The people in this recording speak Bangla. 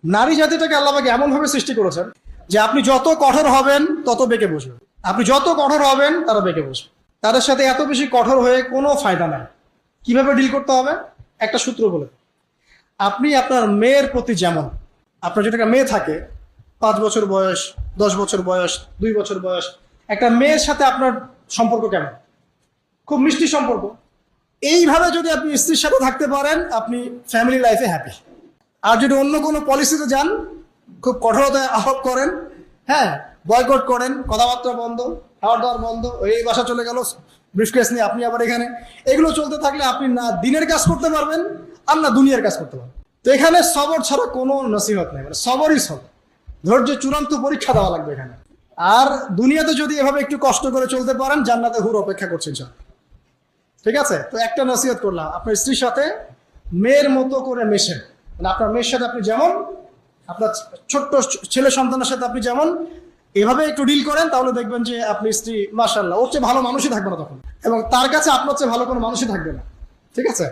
নারী জাতিটাকে আল্লাহকে এমন ভাবে সৃষ্টি করেছেন যে আপনি যত কঠোর হবেন তত বেঁকে বসবে। আপনি যত কঠোর হবেন তারা বেঁকে বসবে। তাদের সাথে এত বেশি কঠোর হয়ে কোনো ফায়দা নাই। কিভাবে ডিল করতে হবে একটা সূত্র বলে, আপনি আপনার মেয়ের প্রতি যেমন, আপনার যদি একটা মেয়ে থাকে 5 বছর বয়স, 10 বছর বয়স, 2 বছর বয়স, একটা মেয়ের সাথে আপনার সম্পর্ক কেমন? খুব মিষ্টি সম্পর্ক। এইভাবে যদি আপনি স্ত্রীর সাথে থাকতে পারেন আপনি ফ্যামিলি লাইফে হ্যাপি। আর যদি অন্য কোনো পলিসিতে যান, খুব কঠোরতায় আহ্বান করেন, হ্যাঁ, বয়কট করেন, কথাবার্তা বন্ধ, খাওয়ার দাওয়ার বন্ধ, এই বাসা চলে গেল ব্রিফকেস নিয়ে, আপনি আবার এখানে, এগুলো চলতে থাকলে আপনি না দিনের কাজ করতে পারবেন আর না দুনিয়ার কাজ করতে পারবেন। তো এখানে সবর ছাড়া কোনো নসিহত নেই, মানে সবরই সবর, ধৈর্য চূড়ান্ত পরীক্ষা দেওয়া লাগবে এখানে। আর দুনিয়াতে যদি এভাবে একটু কষ্ট করে চলতে পারেন জান্নাতে হুর অপেক্ষা করছেন সব। ঠিক আছে? তো একটা নসিহত করলাম, আপনার স্ত্রীর সাথে মেয়ের মতো করে মেশেন। মানে আপনার মেয়ের সাথে আপনি যেমন, আপনার ছোট্ট ছেলে সন্তানের সাথে আপনি যেমন, এভাবে একটু ডিল করেন, তাহলে দেখবেন যে আপনি স্ত্রী মাশাআল্লাহ ওর চেয়ে ভালো মানুষই থাকবে না তখন, এবং তার কাছে আপনার চেয়ে ভালো কোনো মানুষই থাকবে না। ঠিক আছে?